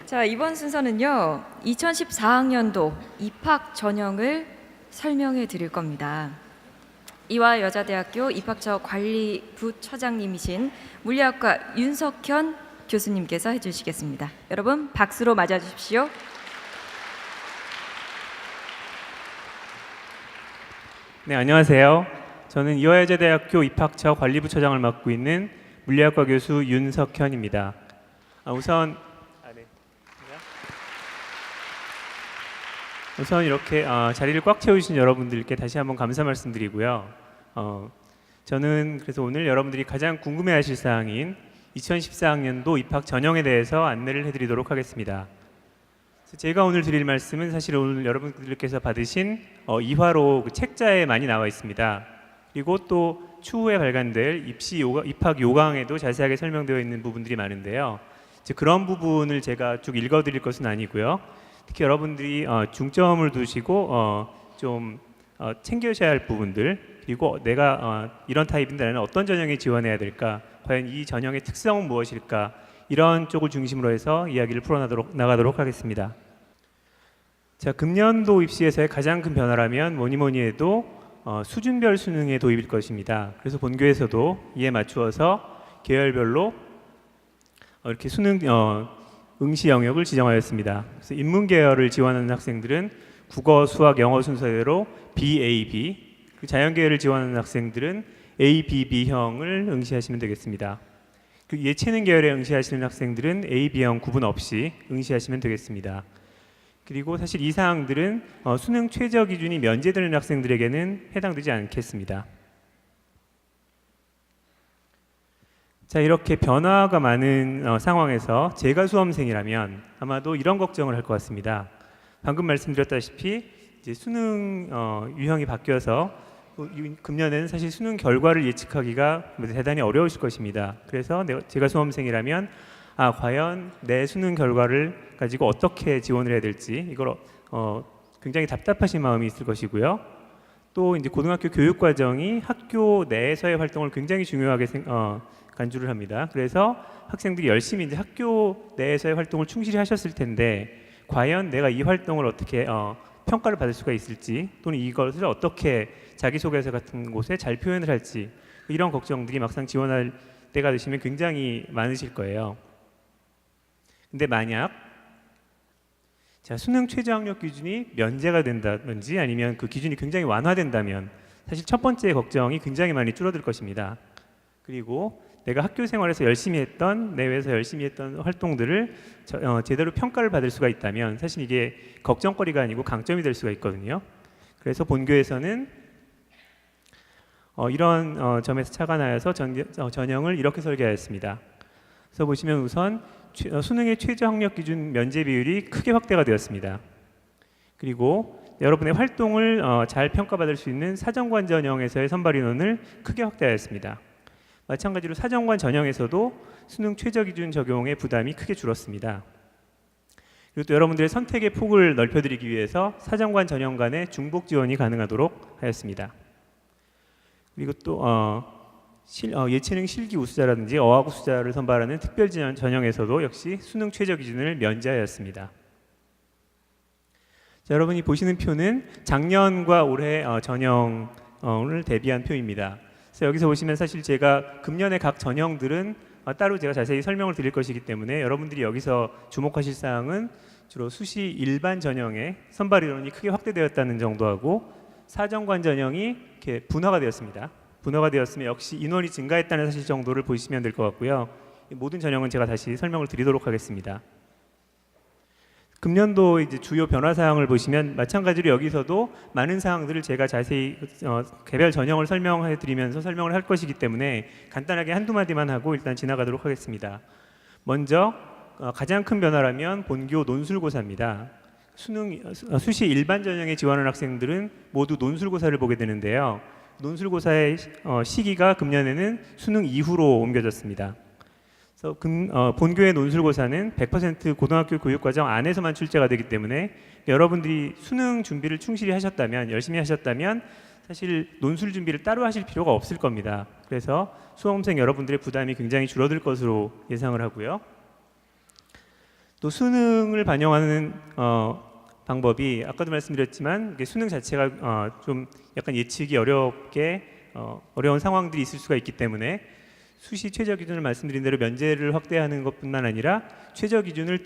자, 이번 순서는요, 2014학년도 입학 전형을 설명해 드릴 겁니다. 이화여자대학교 입학처 관리부처장님이신 물리학과 윤석현 교수님께서 해주시겠습니다. 여러분 박수로 맞아주십시오. 네, 안녕하세요. 저는 이화여자대학교 입학처 관리부처장을 맡고 있는 물리학과 교수 윤석현입니다. 우선 이렇게 자리를 꽉 채우신 여러분들께 다시 한번 감사 말씀드리고요. 저는 그래서 오늘 여러분들이 가장 궁금해하실 사항인 2014학년도 입학 전형에 대해서 안내를 해드리도록 하겠습니다. 제가 오늘 드릴 말씀은 사실 오늘 여러분들께서 받으신 이화로 그 책자에 많이 나와 있습니다. 그리고 또 추후에 발간될 입학 요강에도 자세하게 설명되어 있는 부분들이 많은데요. 그런 부분을 제가 쭉 읽어드릴 것은 아니고요. 특히 여러분들이 중점을 두시고 좀 챙겨셔야 할 부분들, 그리고 내가 이런 타입인데 나는 어떤 전형에 지원해야 될까, 과연 이 전형의 특성은 무엇일까, 이런 쪽을 중심으로 해서 이야기를 풀어나가도록 하겠습니다. 자, 금년도 입시에서의 가장 큰 변화라면 뭐니 해도 수준별 수능의 도입일 것입니다. 그래서 본교에서도 이에 맞추어서 계열별로 이렇게 수능 응시 영역을 지정하였습니다. 그래서 인문 계열을 지원하는 학생들은 국어, 수학, 영어 순서대로 BAB, 자연 계열을 지원하는 학생들은 ABB형을 응시하시면 되겠습니다. 예체능 계열에 응시하시는 학생들은 AB형 구분 없이 응시하시면 되겠습니다. 그리고 사실 이 사항들은 수능 최저 기준이 면제되는 학생들에게는 해당되지 않겠습니다. 자, 이렇게 변화가 많은 상황에서 제가 수험생이라면 아마도 이런 걱정을 할 것 같습니다. 방금 말씀드렸다시피 이제 수능 유형이 바뀌어서 금년에는 사실 수능 결과를 예측하기가 대단히 어려우실 것입니다. 그래서 제가 수험생이라면 과연 내 수능 결과를 가지고 어떻게 지원을 해야 될지 이걸 굉장히 답답하신 마음이 있을 것이고요. 또 이제 고등학교 교육 과정이 학교 내에서의 활동을 굉장히 중요하게 간주를 합니다. 그래서 학생들이 열심히 이제 학교 내에서의 활동을 충실히 하셨을 텐데 과연 내가 이 활동을 어떻게 평가를 받을 수가 있을지, 또는 이것을 어떻게 자기소개서 같은 곳에 잘 표현을 할지, 이런 걱정들이 막상 지원할 때가 되시면 굉장히 많으실 거예요. 근데 만약 수능 최저 학력 기준이 면제가 된다든지 아니면 그 기준이 굉장히 완화된다면 사실 첫 번째 걱정이 굉장히 많이 줄어들 것입니다. 그리고 내가 학교 생활에서 열심히 했던, 내외에서 열심히 했던 활동들을 제대로 평가를 받을 수가 있다면 사실 이게 걱정거리가 아니고 강점이 될 수가 있거든요. 그래서 본교에서는 이런 점에서 착안하여서 전형을 이렇게 설계하였습니다. 그래서 보시면 우선 수능의 최저 학력 기준 면제 비율이 크게 확대가 되었습니다. 그리고 여러분의 활동을 잘 평가받을 수 있는 사정관 전형에서의 선발 인원을 크게 확대하였습니다. 마찬가지로 사정관 전형에서도 수능 최저 기준 적용의 부담이 크게 줄었습니다. 그리고 또 여러분들의 선택의 폭을 넓혀드리기 위해서 사정관 전형 간의 중복 지원이 가능하도록 하였습니다. 그리고 또 예체능 실기 우수자라든지 어학 우수자를 선발하는 특별 전형에서도 역시 수능 최저 기준을 면제하였습니다. 자, 여러분이 보시는 표는 작년과 올해 전형을 대비한 표입니다. 그래서 여기서 보시면 사실 제가 금년의 각 전형들은 따로 제가 자세히 설명을 드릴 것이기 때문에 여러분들이 여기서 주목하실 사항은 주로 수시 일반 전형의 선발 인원이 크게 확대되었다는 정도하고 사정관 전형이 이렇게 분화가 되었습니다. 분화가 되었으면 역시 인원이 증가했다는 사실 정도를 보시면 될 것 같고요. 모든 전형은 제가 다시 설명을 드리도록 하겠습니다. 금년도 이제 주요 변화 사항을 보시면 마찬가지로 여기서도 많은 사항들을 제가 자세히 개별 전형을 설명해 드리면서 설명을 할 것이기 때문에 간단하게 한두 마디만 하고 일단 지나가도록 하겠습니다. 먼저 가장 큰 변화라면 본교 논술고사입니다. 수시 일반 전형에 지원하는 학생들은 모두 논술고사를 보게 되는데요. 논술고사의 시기가 금년에는 수능 이후로 옮겨졌습니다. 그래서 본교의 논술고사는 100% 고등학교 교육과정 안에서만 출제가 되기 때문에 여러분들이 수능 준비를 충실히 하셨다면, 열심히 하셨다면 사실 논술 준비를 따로 하실 필요가 없을 겁니다. 그래서 수험생 여러분들의 부담이 굉장히 줄어들 것으로 예상을 하고요. 또 수능을 반영하는 방법이 아까도 말씀드렸지만 이게 수능 자체가 좀 약간 예측이 어려운 상황들이 있을 수가 있기 때문에 수시 최저 기준을 말씀드린 대로 면제를 확대하는 것뿐만 아니라 최저 기준을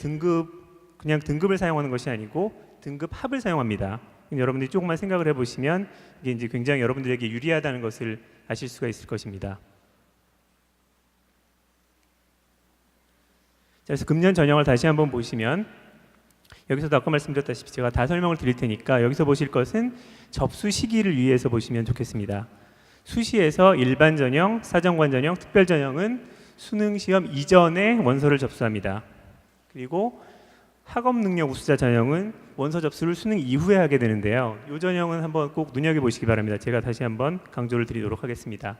그냥 등급을 사용하는 것이 아니고 등급 합을 사용합니다. 여러분들이 조금만 생각을 해보시면 이게 이제 굉장히 여러분들에게 유리하다는 것을 아실 수가 있을 것입니다. 자, 그래서 금년 전형을 다시 한번 보시면 여기서도 아까 말씀드렸다시피 제가 다 설명을 드릴 테니까 여기서 보실 것은 접수 시기를 위해서 보시면 좋겠습니다. 수시에서 일반 전형, 사정관 전형, 특별 전형은 수능 시험 이전에 원서를 접수합니다. 그리고 학업 능력 우수자 전형은 원서 접수를 수능 이후에 하게 되는데요. 이 전형은 한번 꼭 눈여겨보시기 바랍니다. 제가 다시 한번 강조를 드리도록 하겠습니다.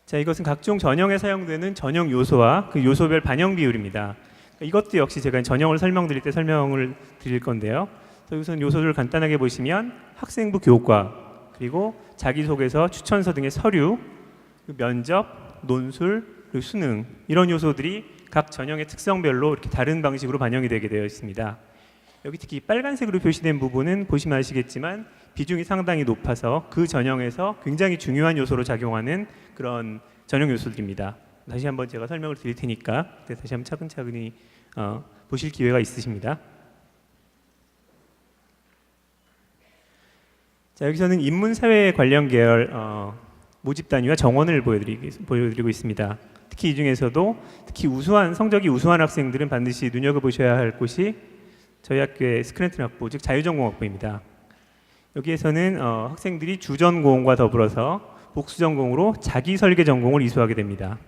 자, 이것은 각종 전형에 사용되는 전형 요소와 그 요소별 반영 비율입니다. 이것도 역시 제가 전형을 설명드릴 때 설명을 드릴 건데요. 우선 요소를 간단하게 보시면 학생부 교과, 그리고 자기소개서, 추천서 등의 서류, 면접, 논술, 그리고 수능 이런 요소들이 각 전형의 특성별로 이렇게 다른 방식으로 반영이 되게 되어 있습니다. 여기 특히 빨간색으로 표시된 부분은 보시면 아시겠지만 비중이 상당히 높아서 그 전형에서 굉장히 중요한 요소로 작용하는 그런 전형 요소들입니다. 다시 한번 제가 설명을 드릴 테니까 다시 한번 차근차근히 보실 기회가 있으십니다. 자, 여기서는 인문사회 관련 계열 모집 단위와 정원을 보여드리고 있습니다. 특히 이 중에서도 특히 성적이 우수한 학생들은 반드시 눈여겨보셔야 할 곳이 저희 학교의 스크랜튼 학부, 즉 자유전공학부입니다. 여기에서는 학생들이 주전공과 더불어서 복수전공으로 자기설계 전공을 이수하게 됩니다.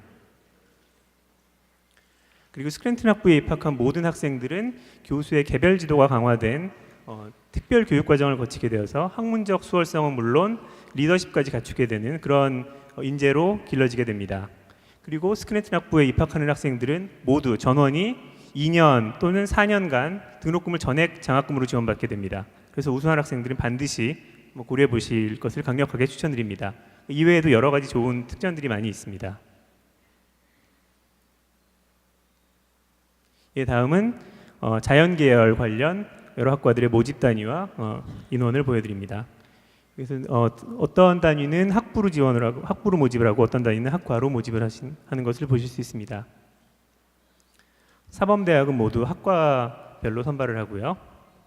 그리고 스크랜튼 학부에 입학한 모든 학생들은 교수의 개별 지도가 강화된 특별 교육 과정을 거치게 되어서 학문적 수월성은 물론 리더십까지 갖추게 되는 그런 인재로 길러지게 됩니다. 그리고 스크랜튼 학부에 입학하는 학생들은 모두 전원이 2년 또는 4년간 등록금을 전액 장학금으로 지원받게 됩니다. 그래서 우수한 학생들은 반드시 고려해 보실 것을 강력하게 추천드립니다. 이외에도 여러 가지 좋은 특전들이 많이 있습니다. 예, 다음은 자연계열 관련 여러 학과들의 모집 단위와 인원을 보여드립니다. 그래서 어떤 단위는 학부로 모집을 하고 어떤 단위는 학과로 모집을 하는 것을 보실 수 있습니다. 사범대학은 모두 학과별로 선발을 하고요.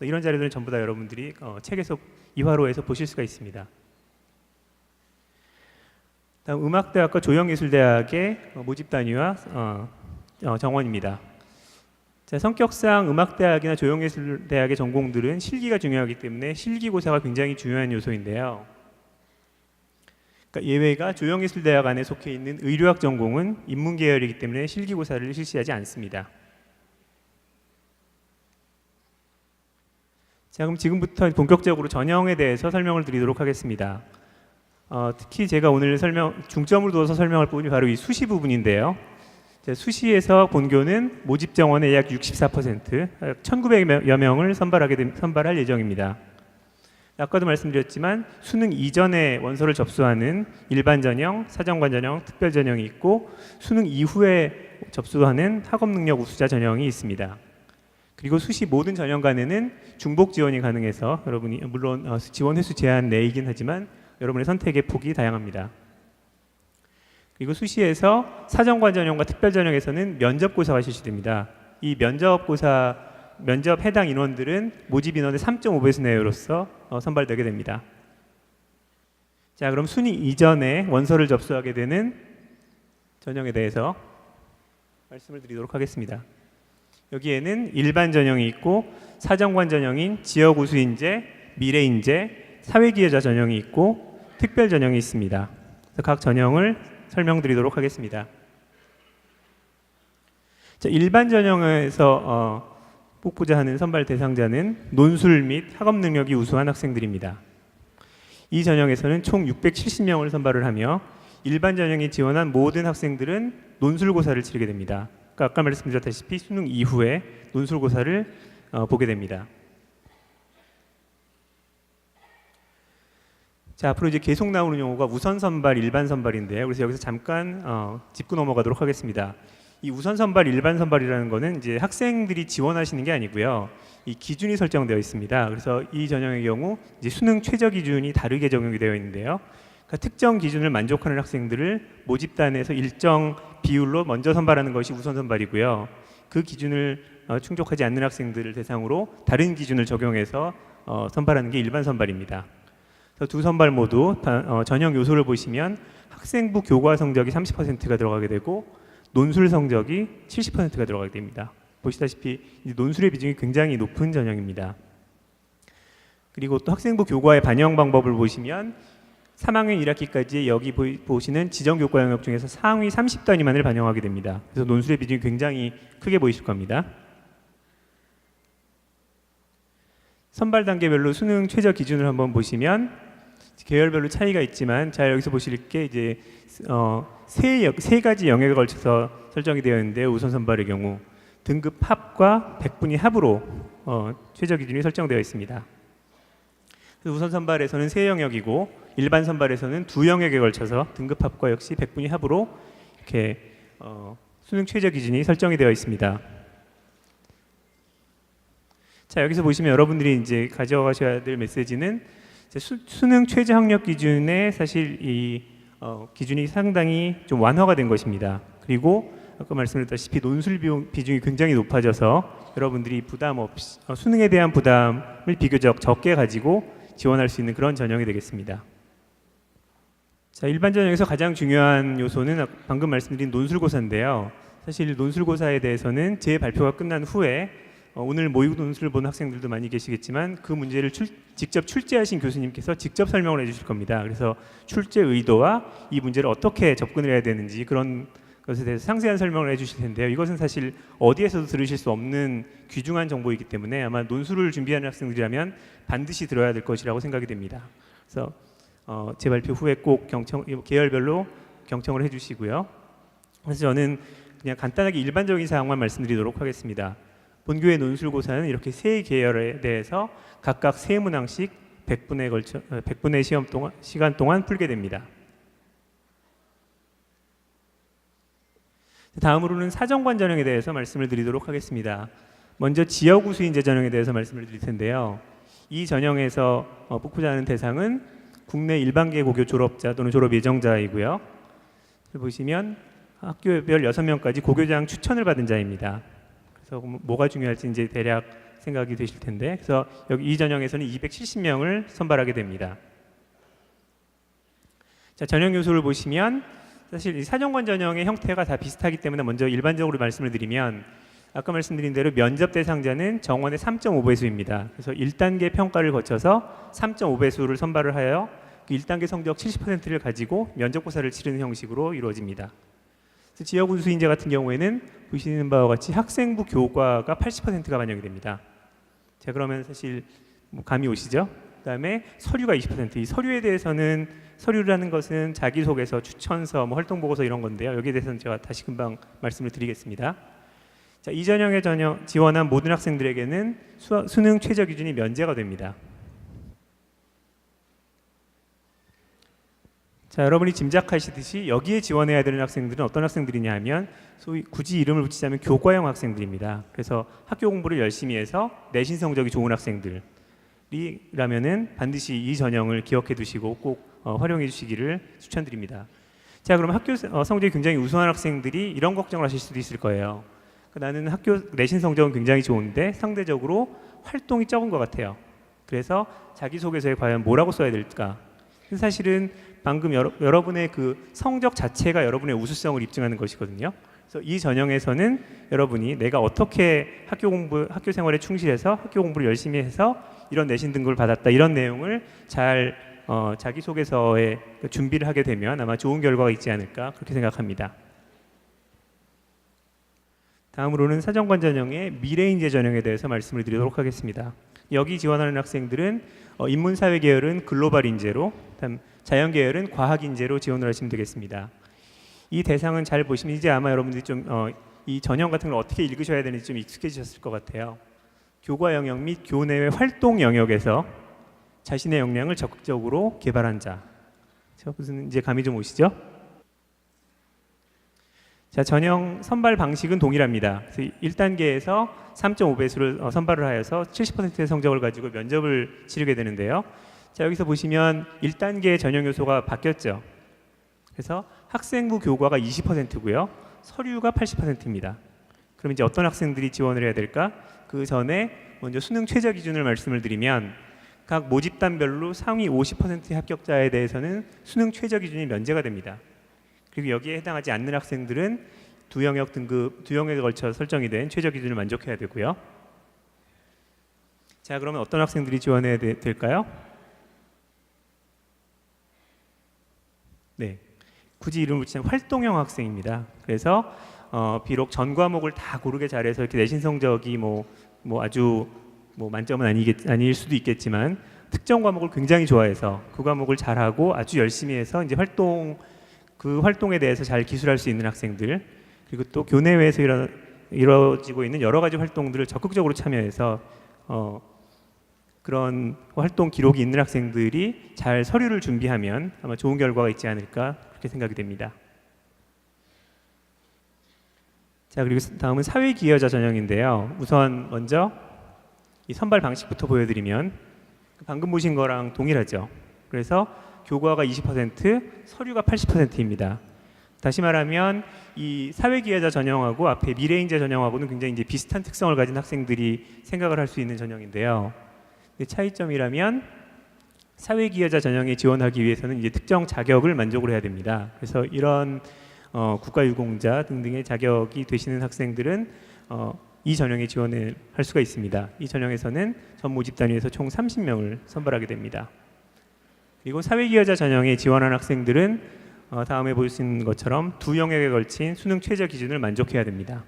이런 자료들은 전부 다 여러분들이 책에서 이화로에서 보실 수가 있습니다. 다음 음악대학과 조형예술대학의 모집 단위와 정원입니다. 자, 성격상 음악대학이나 조형예술대학의 전공들은 실기가 중요하기 때문에 실기고사가 굉장히 중요한 요소인데요. 그러니까 예외가 조형예술대학 안에 속해 있는 의료학 전공은 인문계열이기 때문에 실기고사를 실시하지 않습니다. 자, 그럼 지금부터 본격적으로 전형에 대해서 설명을 드리도록 하겠습니다. 특히 제가 오늘 중점을 두어서 설명할 부분이 바로 이 수시 부분인데요. 자, 수시에서 본교는 모집 정원의 약 64%, 1,900여 명을 선발할 예정입니다. 아까도 말씀드렸지만 수능 이전에 원서를 접수하는 일반 전형, 사정관 전형, 특별 전형이 있고 수능 이후에 접수하는 학업 능력 우수자 전형이 있습니다. 그리고 수시 모든 전형간에는 중복 지원이 가능해서 여러분이 물론 지원 횟수 제한 내이긴 하지만 여러분의 선택의 폭이 다양합니다. 그리고 수시에서 사정관 전형과 특별 전형에서는 면접고사가 실시됩니다. 이 면접 해당 인원들은 모집 인원의 3.5배수 내외로서 선발되게 됩니다. 자, 그럼 수능 이전에 원서를 접수하게 되는 전형에 대해서 말씀을 드리도록 하겠습니다. 여기에는 일반 전형이 있고 사정관 전형인 지역우수인재, 미래인재, 사회기여자 전형이 있고 특별 전형이 있습니다. 그래서 각 전형을 설명드리도록 하겠습니다. 자, 일반 전형에서 뽑고자 하는 선발 대상자는 논술 및 학업 능력이 우수한 학생들입니다. 이 전형에서는 총 670명을 선발을 하며 일반 전형에 지원한 모든 학생들은 논술고사를 치르게 됩니다. 그러니까 아까 말씀드렸다시피 수능 이후에 논술고사를 보게 됩니다. 자, 앞으로 이제 계속 나오는 용어가 우선 선발, 일반 선발인데요. 그래서 여기서 잠깐 짚고 넘어가도록 하겠습니다. 이 우선 선발, 일반 선발이라는 거는 이제 학생들이 지원하시는 게 아니고요. 이 기준이 설정되어 있습니다. 그래서 이 전형의 경우 이제 수능 최저 기준이 다르게 적용이 되어 있는데요. 그러니까 특정 기준을 만족하는 학생들을 모집단에서 일정 비율로 먼저 선발하는 것이 우선 선발이고요. 그 기준을 충족하지 않는 학생들을 대상으로 다른 기준을 적용해서 선발하는 게 일반 선발입니다. 그래서 두 선발 모두 전형 요소를 보시면 학생부 교과 성적이 30%가 들어가게 되고 논술 성적이 70%가 들어가게 됩니다. 보시다시피 논술의 비중이 굉장히 높은 전형입니다. 그리고 또 학생부 교과의 반영 방법을 보시면 3학년 1학기까지 여기 보시는 지정교과 영역 중에서 상위 30단위만을 반영하게 됩니다. 그래서 논술의 비중이 굉장히 크게 보이실 겁니다. 선발 단계별로 수능 최저 기준을 한번 보시면 계열별로 차이가 있지만 자 여기서 보실 게 이제 세 가지 영역에 걸쳐서 설정이 되어 있는데 우선 선발의 경우 등급 합과 백분위 합으로 최저 기준이 설정되어 있습니다. 우선 선발에서는 세 영역이고 일반 선발에서는 두 영역에 걸쳐서 등급 합과 역시 백분위 합으로 이렇게 수능 최저 기준이 설정이 되어 있습니다. 자 여기서 보시면 여러분들이 이제 가져가셔야 될 메시지는 수능 최저 학력 기준에 사실 이 기준이 상당히 좀 완화가 된 것입니다. 그리고 아까 말씀드렸다시피 논술 비중이 굉장히 높아져서 여러분들이 부담 없이 수능에 대한 부담을 비교적 적게 가지고 지원할 수 있는 그런 전형이 되겠습니다. 자, 일반 전형에서 가장 중요한 요소는 방금 말씀드린 논술고사인데요. 사실 논술고사에 대해서는 제 발표가 끝난 후에 오늘 모의고 논술을 본 학생들도 많이 계시겠지만 그 문제를 직접 출제하신 교수님께서 직접 설명을 해주실 겁니다. 그래서 출제 의도와 이 문제를 어떻게 접근을 해야 되는지 그런 것에 대해서 상세한 설명을 해주실 텐데요. 이것은 사실 어디에서도 들으실 수 없는 귀중한 정보이기 때문에 아마 논술을 준비하는 학생들이라면 반드시 들어야 될 것이라고 생각이 됩니다. 그래서 제 발표 후에 꼭 계열별로 경청을 해주시고요. 그래서 저는 그냥 간단하게 일반적인 사항만 말씀드리도록 하겠습니다. 본교의 논술고사는 이렇게 세 계열에 대해서 각각 세 문항씩 100분의 시간 동안 풀게 됩니다. 다음으로는 사정관 전형에 대해서 말씀을 드리도록 하겠습니다. 먼저 지역우수인재 전형에 대해서 말씀을 드릴 텐데요. 이 전형에서 뽑고자 하는 대상은 국내 일반계 고교 졸업자 또는 졸업 예정자이고요. 보시면 학교별 6명까지 고교장 추천을 받은 자입니다. 그래서 뭐가 중요할지 이제 대략 생각이 되실 텐데, 그래서 여기 이 전형에서는 270명을 선발하게 됩니다. 자, 전형 요소를 보시면 사실 이 사정관 전형의 형태가 다 비슷하기 때문에 먼저 일반적으로 말씀을 드리면 아까 말씀드린 대로 면접 대상자는 정원의 3.5배수입니다. 그래서 1단계 평가를 거쳐서 3.5배수를 선발을 하여 1단계 성적 70%를 가지고 면접고사를 치르는 형식으로 이루어집니다. 지역우수인재 같은 경우에는 보시는 바와 같이 학생부 교과가 80%가 반영이 됩니다. 자, 그러면 사실 감이 오시죠? 그다음에 서류가 20%. 이 서류에 대해서는 서류라는 것은 자기소개서, 추천서, 활동보고서 이런 건데요. 여기에 대해서는 제가 다시 금방 말씀을 드리겠습니다. 자, 이 전형에 지원한 모든 학생들에게는 수능 최저 기준이 면제가 됩니다. 자, 여러분이 짐작하시듯이 여기에 지원해야 되는 학생들은 어떤 학생들이냐 하면 소위 굳이 이름을 붙이자면 교과형 학생들입니다. 그래서 학교 공부를 열심히 해서 내신 성적이 좋은 학생들이라면은 반드시 이 전형을 기억해 두시고 꼭 활용해 주시기를 추천드립니다. 자, 그럼 학교 성적이 굉장히 우수한 학생들이 이런 걱정을 하실 수도 있을 거예요. 나는 학교 내신 성적은 굉장히 좋은데 상대적으로 활동이 적은 것 같아요. 그래서 자기소개서에 과연 뭐라고 써야 될까? 사실은 방금 여러분의 그 성적 자체가 여러분의 우수성을 입증하는 것이거든요. 그래서 이 전형에서는 여러분이 내가 어떻게 학교 생활에 충실해서 학교 공부를 열심히 해서 이런 내신 등급을 받았다 이런 내용을 잘 자기소개서에 준비를 하게 되면 아마 좋은 결과가 있지 않을까 그렇게 생각합니다. 다음으로는 사정관 전형의 미래인재 전형에 대해서 말씀을 드리도록 하겠습니다. 여기 지원하는 학생들은 인문사회 계열은 글로벌 인재로, 자연 계열은 과학 인재로 지원을 하시면 되겠습니다. 이 대상은 잘 보시면 이제 아마 여러분들이 좀 이 전형 같은 걸 어떻게 읽으셔야 되는지 좀 익숙해지셨을 것 같아요. 교과 영역 및 교내외 활동 영역에서 자신의 역량을 적극적으로 개발한 자. 무슨 이제 감이 좀 오시죠? 자, 전형 선발 방식은 동일합니다. 그래서 1단계에서 3.5배수를 선발을 하여서 70%의 성적을 가지고 면접을 치르게 되는데요. 자, 여기서 보시면 1단계 전형 요소가 바뀌었죠. 그래서 학생부 교과가 20%고요. 서류가 80%입니다. 그럼 이제 어떤 학생들이 지원을 해야 될까? 그 전에 먼저 수능 최저 기준을 말씀을 드리면 각 모집단별로 상위 50%의 합격자에 대해서는 수능 최저 기준이 면제가 됩니다. 그리고 여기에 해당하지 않는 학생들은 두 영역에 걸쳐 설정이 된 최저 기준을 만족해야 되고요. 자, 그러면 어떤 학생들이 지원해야 될까요? 네, 굳이 이름을 붙이면 활동형 학생입니다. 그래서 비록 전 과목을 다 고르게 잘해서 이렇게 내신 성적이 아주 만점은 아닐 수도 있겠지만 특정 과목을 굉장히 좋아해서 그 과목을 잘하고 아주 열심히 해서 이제 그 활동에 대해서 잘 기술할 수 있는 학생들, 그리고 또 교내외에서 이루어지고 있는 여러 가지 활동들을 적극적으로 참여해서 그런 활동 기록이 있는 학생들이 잘 서류를 준비하면 아마 좋은 결과가 있지 않을까 그렇게 생각이 됩니다. 자, 그리고 다음은 사회기여자 전형인데요. 우선 먼저 이 선발 방식부터 보여드리면 방금 보신 거랑 동일하죠. 그래서 교과가 20%, 서류가 80%입니다. 다시 말하면 이 사회기여자 전형하고 앞에 미래인재 전형하고는 굉장히 이제 비슷한 특성을 가진 학생들이 생각을 할 수 있는 전형인데요. 차이점이라면 사회기여자 전형에 지원하기 위해서는 이제 특정 자격을 만족을 해야 됩니다. 그래서 이런 국가유공자 등등의 자격이 되시는 학생들은 이 전형에 지원을 할 수가 있습니다. 이 전형에서는 전 모집 단위에서 총 30명을 선발하게 됩니다. 그리고 사회기여자 전형에 지원한 학생들은 다음에 보신 것처럼 두 영역에 걸친 수능 최저 기준을 만족해야 됩니다.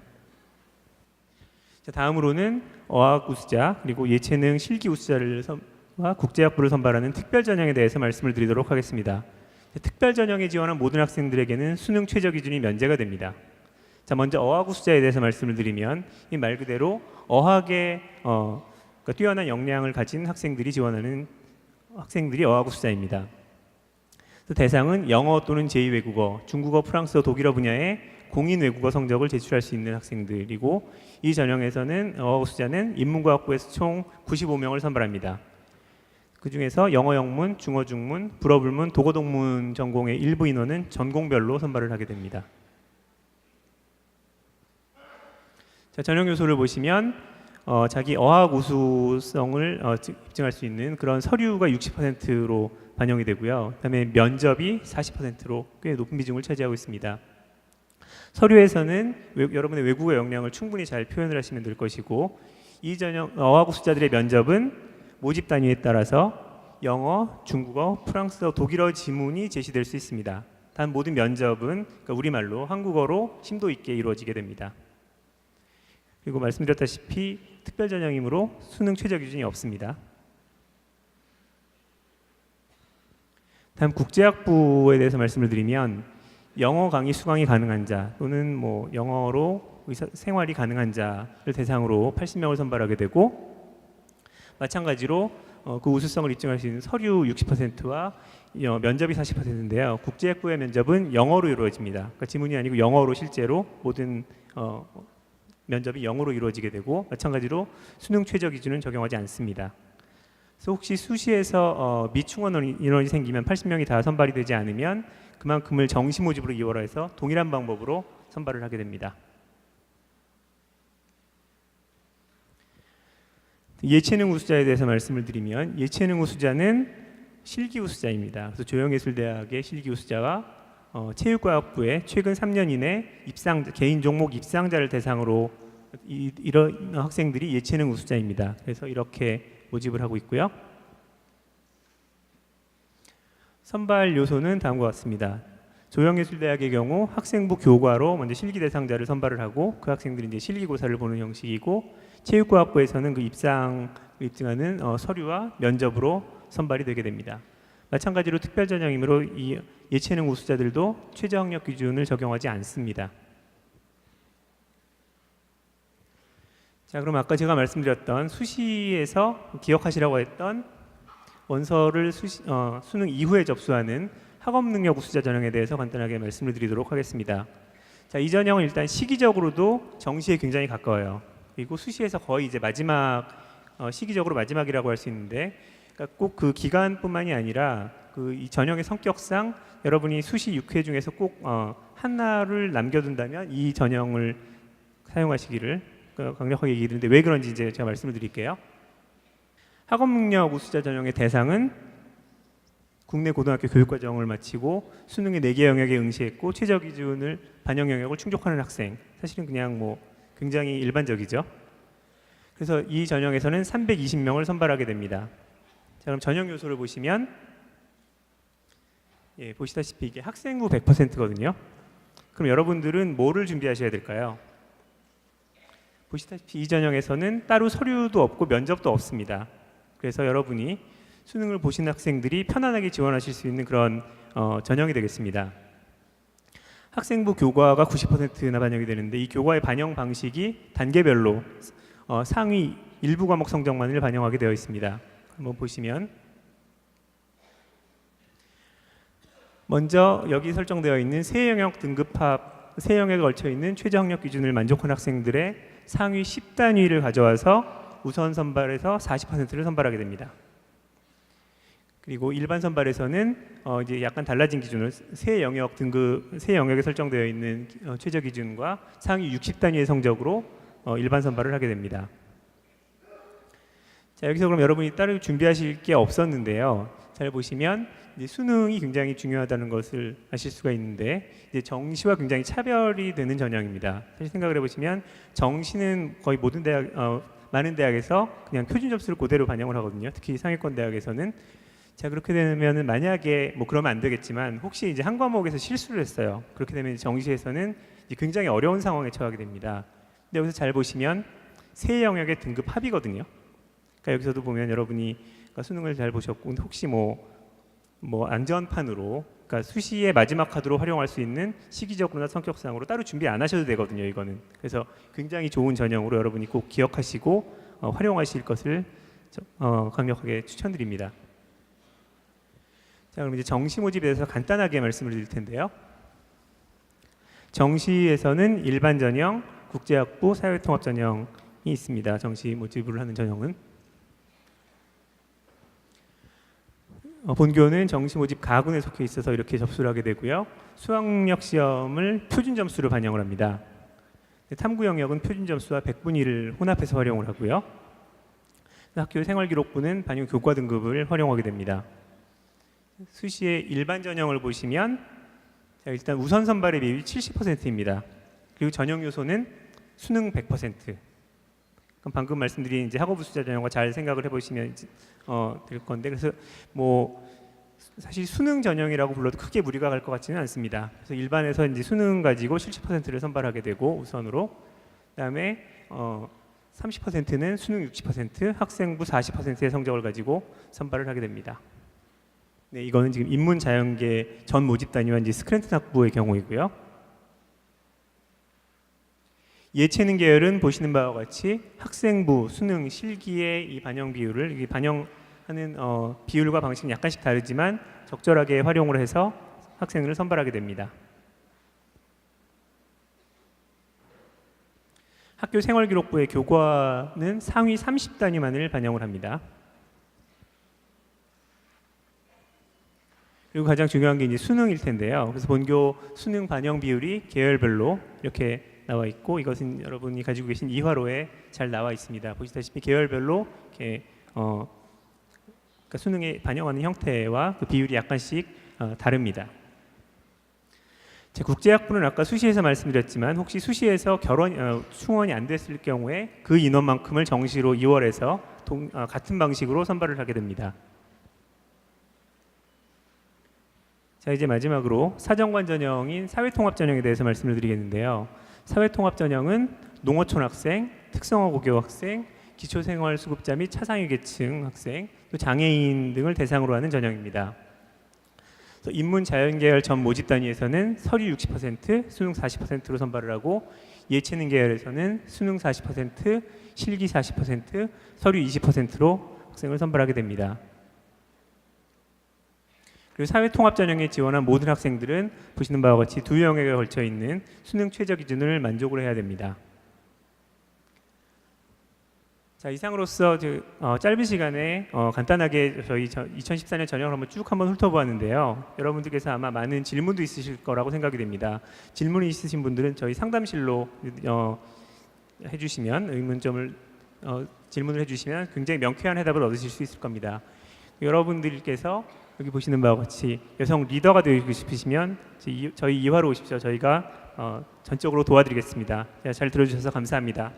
자, 다음으로는 어학 우수자 그리고 예체능 실기 우수자와 국제학부를 선발하는 특별 전형에 대해서 말씀을 드리도록 하겠습니다. 특별 전형에 지원한 모든 학생들에게는 수능 최저 기준이 면제가 됩니다. 자, 먼저 어학 우수자에 대해서 말씀을 드리면 이 말 그대로 어학에 그러니까 뛰어난 역량을 가진 학생들이 지원하는 학생들이 어학 우수자입니다. 대상은 영어 또는 제2외국어, 중국어, 프랑스어, 독일어 분야의 공인 외국어 성적을 제출할 수 있는 학생들이고, 이 전형에서는 어학 우수자는 인문과학부에서 총 95명을 선발합니다. 그 중에서 영어 영문, 중어 중문, 불어 불문, 독어 동문 전공의 일부 인원은 전공별로 선발을 하게 됩니다. 자, 전형 요소를 보시면 자기 어학 우수성을 입증할 수 있는 그런 서류가 60%로 반영이 되고요. 그다음에 면접이 40%로 꽤 높은 비중을 차지하고 있습니다. 서류에서는 여러분의 외국어 역량을 충분히 잘 표현을 하시면 될 것이고, 이 전형 어학 우수자들의 면접은 모집 단위에 따라서 영어, 중국어, 프랑스어, 독일어 지문이 제시될 수 있습니다. 단 모든 면접은 그러니까 우리말로 한국어로 심도 있게 이루어지게 됩니다. 그리고 말씀드렸다시피 특별 전형이므로 수능 최저 기준이 없습니다. 다음 국제학부에 대해서 말씀을 드리면 영어 강의 수강이 가능한 자 또는 영어로 생활이 가능한 자를 대상으로 80명을 선발하게 되고, 마찬가지로 그 우수성을 입증할 수 있는 서류 60%와 면접이 40%인데요. 국제학부의 면접은 영어로 이루어집니다. 그러니까 지문이 아니고 영어로 실제로 모든 면접이 영어로 이루어지게 되고, 마찬가지로 수능 최저 기준은 적용하지 않습니다. 그래서 혹시 수시에서 미충원 인원이 생기면 80명이 다 선발이 되지 않으면 그만큼을 정시 모집으로 이월해서 동일한 방법으로 선발을 하게 됩니다. 예체능 우수자에 대해서 말씀을 드리면 예체능 우수자는 실기 우수자입니다. 그래서 조영예술대학의 실기 우수자가 체육과학부에 최근 3년 이내 개인 종목 입상자를 대상으로 이런 학생들이 예체능 우수자입니다. 그래서 이렇게 모집을 하고 있고요. 선발 요소는 다음과 같습니다. 조영예술대학의 경우 학생부 교과로 먼저 실기 대상자를 선발을 하고 그 학생들이 이제 실기고사를 보는 형식이고, 체육과학부에서는 그 입상을 입증하는 서류와 면접으로 선발이 되게 됩니다. 마찬가지로 특별 전형이므로 이 예체능 우수자들도 최저 학력 기준을 적용하지 않습니다. 자, 그럼 아까 제가 말씀드렸던 수시에서 기억하시라고 했던 원서를 수능 이후에 접수하는 학업 능력 우수자 전형에 대해서 간단하게 말씀을 드리도록 하겠습니다. 자, 이 전형은 일단 시기적으로도 정시에 굉장히 가까워요. 그리고 수시에서 거의 이제 마지막 시기적으로 마지막이라고 할 수 있는데, 그러니까 꼭 그 기간뿐만이 아니라 그 이 전형의 성격상 여러분이 수시 6회 중에서 꼭 하나를 남겨둔다면 이 전형을 사용하시기를 강력하게 얘기했는데, 왜 그런지 이제 제가 말씀을 드릴게요. 학업능력 우수자 전형의 대상은 국내 고등학교 교육과정을 마치고 수능의 4개 영역에 응시했고 최저 기준을 반영 영역을 충족하는 학생, 사실은 그냥 뭐 굉장히 일반적이죠. 그래서 이 전형에서는 320명을 선발하게 됩니다. 자, 그럼 전형 요소를 보시면 보시다시피 이게 학생부 100%거든요. 그럼 여러분들은 뭐를 준비하셔야 될까요? 보시다시피 이 전형에서는 따로 서류도 없고 면접도 없습니다. 그래서 여러분이 수능을 보신 학생들이 편안하게 지원하실 수 있는 그런 전형이 되겠습니다. 학생부 교과가 90%나 반영이 되는데, 이 교과의 반영 방식이 단계별로 상위 일부 과목 성적만을 반영하게 되어 있습니다. 한번 보시면 먼저 여기 설정되어 있는 세 영역 등급합, 세 영역에 걸쳐 있는 최저 학력 기준을 만족한 학생들의 상위 10단위를 가져와서 우선 선발에서 40%를 선발하게 됩니다. 그리고 일반 선발에서는 이제 약간 달라진 기준을 세 영역 등급, 세 영역에 설정되어 있는 최저 기준과 상위 60단위의 성적으로 일반 선발을 하게 됩니다. 자, 여기서 그럼 여러분이 따로 준비하실 게 없었는데요. 잘 보시면 이제 수능이 굉장히 중요하다는 것을 아실 수가 있는데, 이제 정시와 굉장히 차별이 되는 전형입니다. 사실 생각을 해보시면 정시는 거의 모든 대학, 많은 대학에서 그냥 표준 점수를 그대로 반영을 하거든요. 특히 상위권 대학에서는. 자, 그렇게 되면은 만약에 뭐 그러면 안 되겠지만 혹시 이제 한 과목에서 실수를 했어요. 그렇게 되면 정시에서는 이제 굉장히 어려운 상황에 처하게 됩니다. 근데 여기서 잘 보시면 세 영역의 등급 합이거든요. 그러니까 여기서도 보면 여러분이 수능을 잘 보셨고, 근데 혹시 뭐 안전판으로, 그러니까 수시의 마지막 카드로 활용할 수 있는 시기적으로나 성격상으로 따로 준비 안 하셔도 되거든요. 이거는. 그래서 굉장히 좋은 전형으로 여러분이 꼭 기억하시고 활용하실 것을 강력하게 추천드립니다. 자, 그럼 이제 정시 모집에 대해서 간단하게 말씀을 드릴 텐데요. 정시에서는 일반 전형, 국제학부, 사회통합 전형이 있습니다. 정시 모집을 하는 전형은. 본교는 정시 모집 가군에 속해 있어서 이렇게 접수를 하게 되고요. 수학력 시험을 표준 점수로 반영을 합니다. 탐구 영역은 표준 점수와 100분의 1을 혼합해서 활용을 하고요. 학교 생활기록부는 반영 교과 등급을 활용하게 됩니다. 수시의 일반 전형을 보시면 일단 우선 선발의 비율이 70%입니다. 그리고 전형 요소는 수능 100%. 그럼 방금 말씀드린 이제 학업 우수자 전형과 잘 생각을 해보시면 될 건데, 그래서 뭐 사실 수능 전형이라고 불러도 크게 무리가 갈 것 같지는 않습니다. 그래서 일반에서 이제 수능 가지고 70%를 선발하게 되고 우선으로, 그다음에 30%는 수능 60%, 학생부 40%의 성적을 가지고 선발을 하게 됩니다. 네, 이거는 지금 인문 자연계 전 모집 단위와 이제 스크랜튼 학부의 경우이고요. 예체능 계열은 보시는 바와 같이 학생부 수능 실기의 이 반영 비율을, 이 반영하는 비율과 방식은 약간씩 다르지만 적절하게 활용을 해서 학생을 선발하게 됩니다. 학교 생활기록부의 교과는 상위 30단위만을 반영을 합니다. 그리고 가장 중요한 게 이제 수능일 텐데요. 그래서 본교 수능 반영 비율이 계열별로 이렇게 나와 있고, 이것은 여러분이 가지고 계신 이화로에 잘 나와 있습니다. 보시다시피 계열별로 이렇게 그러니까 수능에 반영하는 형태와 그 비율이 약간씩 다릅니다. 자, 국제학부는 아까 수시에서 말씀드렸지만 혹시 수시에서 충원이 안 됐을 경우에 그 인원만큼을 정시로 2월에서 같은 방식으로 선발을 하게 됩니다. 자, 이제 마지막으로 사정관 전형인 사회통합 전형에 대해서 말씀을 드리겠는데요. 사회통합 전형은 농어촌 학생, 특성화 고교 학생, 기초생활수급자 및 차상위 계층 학생, 또 장애인 등을 대상으로 하는 전형입니다. 인문 자연계열 전 모집 단위에서는 서류 60%, 수능 40%로 선발을 하고, 예체능 계열에서는 수능 40%, 실기 40%, 서류 20%로 학생을 선발하게 됩니다. 그리고 사회통합전형에 지원한 모든 학생들은 보시는 바와 같이 2영역에 걸쳐 있는 수능 최저 기준을 만족을 해야 됩니다. 자, 이상으로서 짧은 시간에 간단하게 저희 2014년 전형을 한번 훑어보았는데요. 여러분들께서 아마 많은 질문도 있으실 거라고 생각이 됩니다. 질문이 있으신 분들은 저희 상담실로 해주시면 의문점을 질문을 해주시면 굉장히 명쾌한 해답을 얻으실 수 있을 겁니다. 여러분들께서 여기 보시는 바와 같이 여성 리더가 되고 싶으시면 저희 2화로 오십시오. 저희가 전적으로 도와드리겠습니다. 잘 들어주셔서 감사합니다.